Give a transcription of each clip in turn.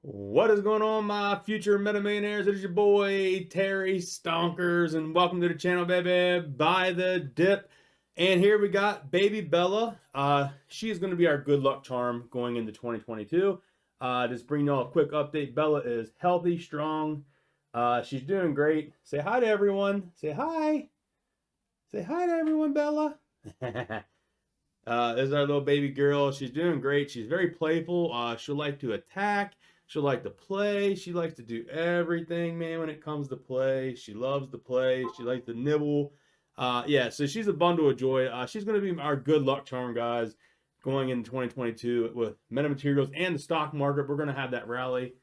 What is going on, my future meta millionaires? It is your boy Terry Stonkers, and welcome to the channel, baby. Buy the dip. And here we got baby Bella. She is going to be our good luck charm going into 2022. Just bring y'all a quick update. Bella is healthy, strong. She's doing great. Say hi to everyone. Say hi. Say hi to everyone, Bella. This is our little baby girl. She's doing great. She's very playful. She'll like to attack. She'll like to play. She likes to do everything, man, when it comes to play. She loves to play. She likes to nibble. Yeah, so she's a bundle of joy. She's going to be our good luck charm, guys, going into 2022 with metamaterials and the stock market. We're going to have that rally.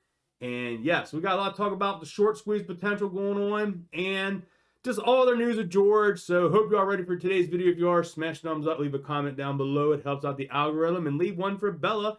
And yes, we got a lot to talk about the short squeeze potential going on and just all other news of George. So hope you're all ready for today's video. If you are, smash thumbs up, leave a comment down below. It helps out the algorithm. And leave one for Bella.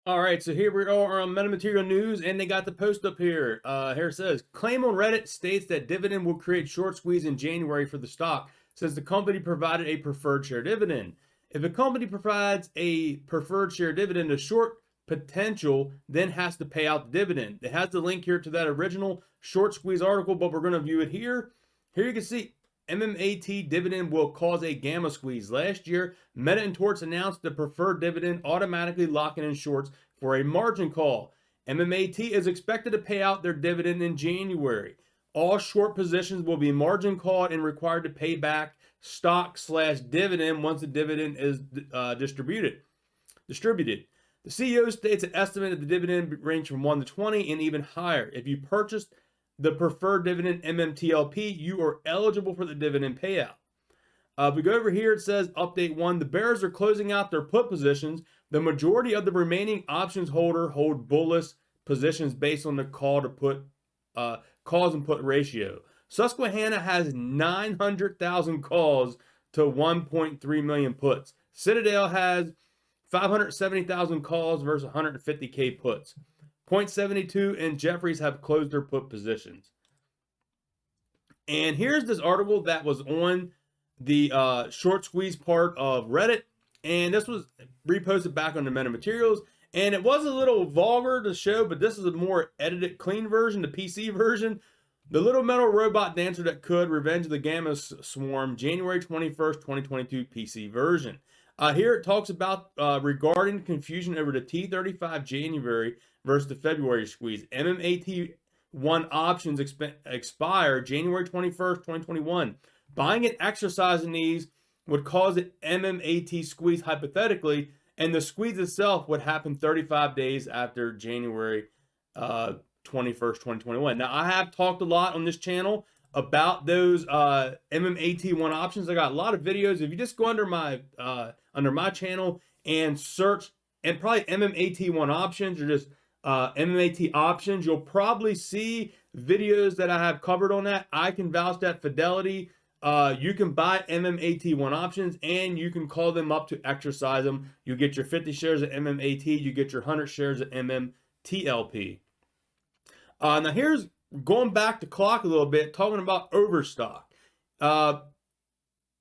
All right, so here we are on metamaterial news, and they got the post up here. Here it says, claim on Reddit states that Dividend will create short squeeze in January for the stock since the company provided a preferred share dividend. If a company provides a preferred share dividend, a short potential then has to pay out the dividend. It has the link here to that original short squeeze article, but we're going to view it here. Here you can see MMAT dividend will cause a gamma squeeze. Last year, Meta and Torts announced the preferred dividend automatically locking in shorts for a margin call. MMAT is expected to pay out their dividend in January. All short positions will be margin called and required to pay back stock/dividend once the dividend is distributed. The CEO states an estimate of the dividend range from 1 to 20 and even higher. If you purchased the preferred dividend MMTLP, you are eligible for the dividend payout. If we go over here, it says update 1. The bears are closing out their put positions. The majority of the remaining options holder hold bullish positions based on the calls and put ratio. Susquehanna has 900,000 calls to 1.3 million puts. Citadel has 570,000 calls versus 150K puts. 0.72 and Jeffries have closed their put positions. And here's this article that was on the short squeeze part of Reddit, and this was reposted back on the metamaterials, and it was a little vulgar to show, but this is a more edited, clean version, the PC version. The little metal robot dancer that could, Revenge of the Gamma Swarm, January 21st, 2022 PC version. Here it talks about regarding confusion over the T35 January versus the February squeeze. MMAT1 options expire January 21st, 2021. Buying and exercising these would cause an MMAT squeeze hypothetically, and the squeeze itself would happen 35 days after January 21st, 2021. Now, I have talked a lot on this channel about those MMAT1 options. I got a lot of videos. If you just go under my channel and search, and probably MMAT1 options or just MMAT options, you'll probably see videos that I have covered on that. I can vouch that fidelity. You can buy MMAT1 options and you can call them up to exercise them. You get your 50 shares of MMAT, you get your 100 shares of MMTLP. Now here's going back to clock a little bit, talking about overstock. The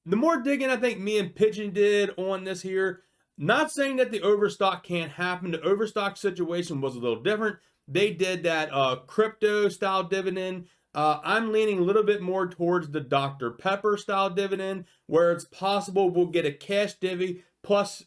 more digging I think me and Pigeon did on this here, not saying that the overstock can't happen. The overstock situation was a little different. They did that crypto style dividend. I'm leaning a little bit more towards the Dr. Pepper style dividend, where it's possible we'll get a cash divvy plus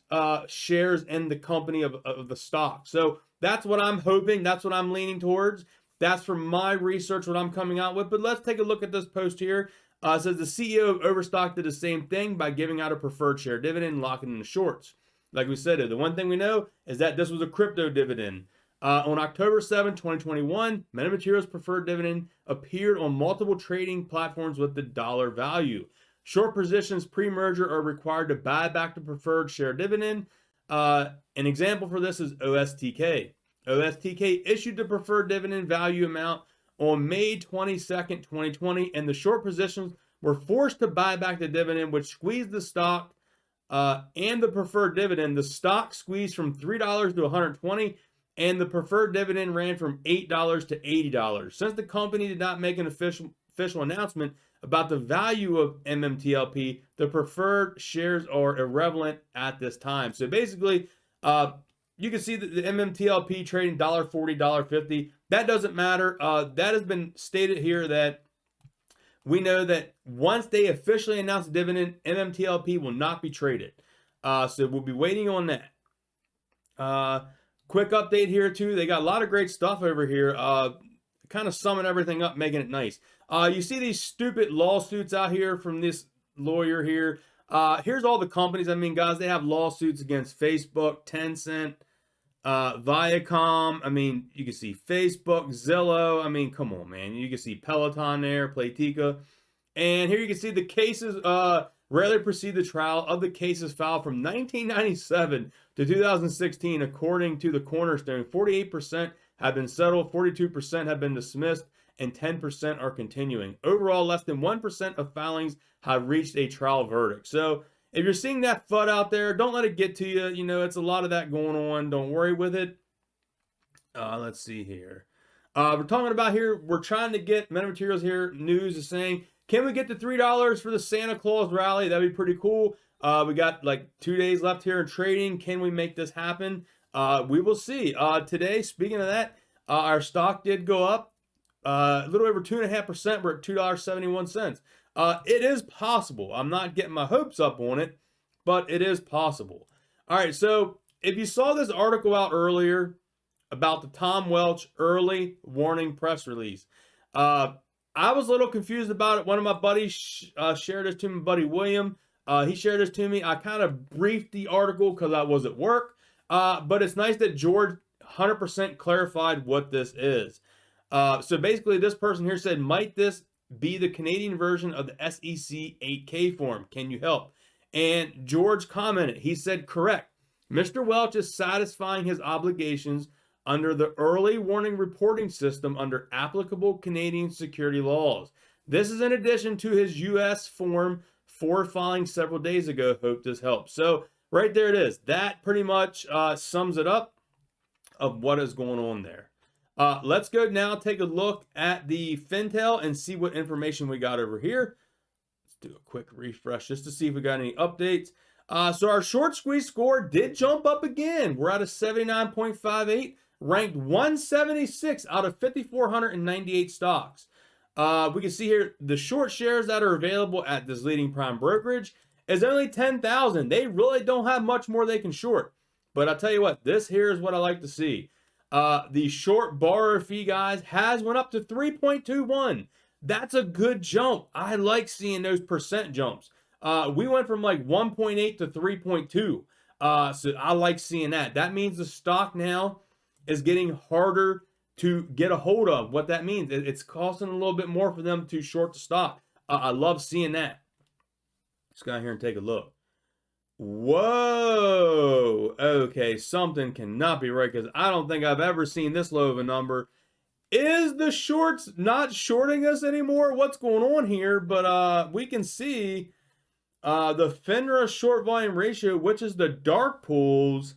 shares in the company of the stock. So that's what I'm hoping. That's what I'm leaning towards. That's from my research, what I'm coming out with. But let's take a look at this post here. It says the CEO of Overstock did the same thing by giving out a preferred share dividend and locking in the shorts. Like we said, the one thing we know is that this was a crypto dividend. On October 7, 2021, MetaMaterials preferred dividend appeared on multiple trading platforms with the dollar value. Short positions pre-merger are required to buy back the preferred share dividend. An example for this is OSTK. OSTK issued the preferred dividend value amount on May 22nd, 2020, and the short positions were forced to buy back the dividend, which squeezed the stock and the preferred dividend. The stock squeezed from $3 to $120, and the preferred dividend ran from $8 to $80. Since the company did not make an official announcement about the value of MMTLP, the preferred shares are irrelevant at this time. So basically, you can see that the MMTLP trading $1.40, $1.50. That doesn't matter. That has been stated here that we know that once they officially announce a dividend, MMTLP will not be traded. So we'll be waiting on that. Quick update here too. They got a lot of great stuff over here. Kind of summing everything up, making it nice. You see these stupid lawsuits out here from this lawyer here. Here's all the companies. I mean, guys, they have lawsuits against Facebook, Tencent, Viacom. I mean, you can see Facebook, Zillow. I mean, come on, man. You can see Peloton there, Playtika. And here you can see the cases rarely precede the trial of the cases filed from 1997 to 2016, according to the Cornerstone. 48% have been settled, 42% have been dismissed, and 10% are continuing. Overall, less than 1% of filings have reached a trial verdict. So if you're seeing that FUD out there, don't let it get to you. You know, it's a lot of that going on. Don't worry with it. Let's see here. We're talking about here, we're trying to get MetaMaterials here. News is saying, can we get to $3 for the Santa Claus rally? That'd be pretty cool. We got like 2 days left here in trading. Can we make this happen? We will see. Today, speaking of that, our stock did go up a little over 2.5%. We're at $2.71. It is possible. I'm not getting my hopes up on it, but it is possible. All right, so if you saw this article out earlier about the Tom Welch early warning press release, I was a little confused about it. One of my buddies shared this to me, buddy William. He shared this to me. I kind of briefed the article because I was at work. But it's nice that George 100% clarified what this is. So basically, this person here said, might this be the Canadian version of the SEC 8K form? Can you help? And George commented. He said, correct. Mr. Welch is satisfying his obligations under the early warning reporting system under applicable Canadian security laws. This is in addition to his U.S. form for filing several days ago. Hope this helps. So right there it is. That pretty much sums it up of what is going on there. Let's go now take a look at the Fintel and see what information we got over here. Let's do a quick refresh just to see if we got any updates. So our short squeeze score did jump up again. We're at a 79.58. Ranked 176 out of 5,498 stocks. We can see here the short shares that are available at this leading prime brokerage is only 10,000. They really don't have much more they can short. But I'll tell you what, this here is what I like to see. The short borrower fee, guys, has went up to 3.21. That's a good jump. I like seeing those percent jumps. We went from like 1.8 to 3.2. So I like seeing that. That means the stock now is getting harder to get a hold of. What that means, it's costing a little bit more for them to short the stock. I love seeing that. Let's go out here and take a look. Whoa. Okay, something cannot be right because I don't think I've ever seen this low of a number. Is the shorts not shorting us anymore? What's going on here? But we can see the FINRA short volume ratio, which is the dark pools.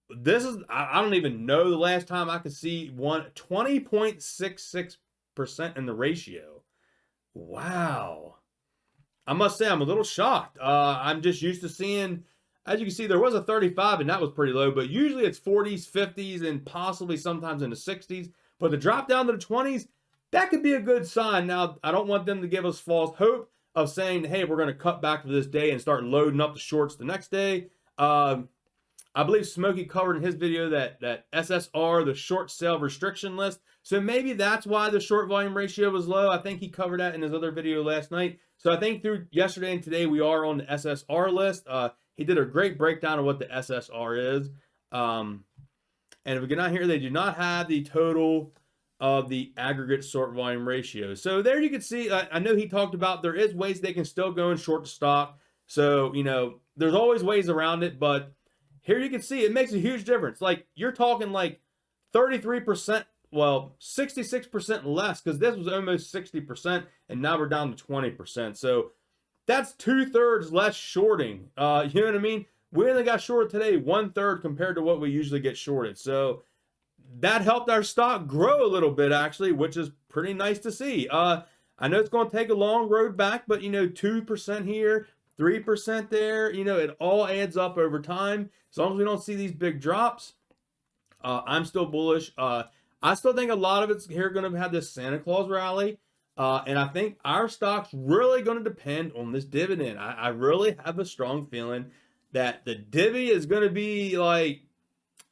This is, I don't even know the last time I could see 20.66% in the ratio. Wow. I must say I'm a little shocked. I'm just used to seeing, as you can see, there was a 35 and that was pretty low, but usually it's 40s, 50s, and possibly sometimes in the 60s. But the drop down to the 20s, that could be a good sign. Now, I don't want them to give us false hope of saying, hey, we're going to cut back for this day and start loading up the shorts the next day. I believe Smokey covered in his video that SSR, the short sale restriction list. So maybe that's why the short volume ratio was low. I think he covered that in his other video last night. So I think through yesterday and today, we are on the SSR list. He did a great breakdown of what the SSR is. And if we get out here, they do not have the total of the aggregate short volume ratio. So there you can see, I know he talked about there is ways they can still go and short the stock. So, you know, there's always ways around it, but here you can see it makes a huge difference. Like you're talking like 33%, well, 66% less because this was almost 60% and now we're down to 20%. So that's 2/3 less shorting. You know what I mean? We only got shorted today 1/3 compared to what we usually get shorted. So that helped our stock grow a little bit actually, which is pretty nice to see. I know it's going to take a long road back, but you know, 2% here, 3% there, you know, it all adds up over time. As long as we don't see these big drops, I'm still bullish. I still think a lot of it's here going to have this Santa Claus rally. And I think our stock's really going to depend on this dividend. I really have a strong feeling that the divvy is going to be like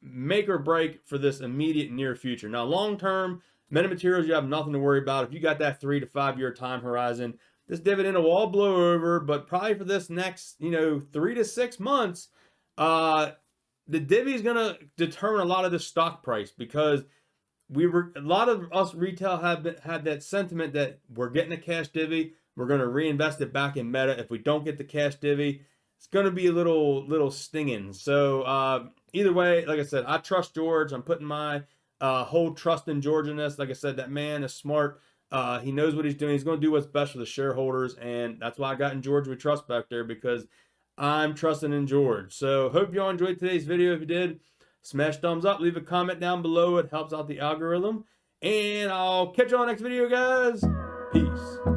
make or break for this immediate near future. Now, long term, metamaterials, you have nothing to worry about. If you got that 3 to 5 year time horizon, this dividend will all blow over. But probably for this next, you know, 3 to 6 months, the divvy is going to determine a lot of the stock price, because a lot of us retail had that sentiment that we're getting a cash divvy, we're going to reinvest it back in Meta. If we don't get the cash divvy, it's going to be a little stinging. So either way, like I said, I trust George. I'm putting my whole trust in George in this. Like I said, that man is smart. He knows what he's doing. He's going to do what's best for the shareholders, and that's why I got in George We Trust back there, because I'm trusting in George. So hope you all enjoyed today's video. If you did, smash thumbs up, leave a comment down below. It helps out the algorithm. And I'll catch you on the next video, guys. Peace.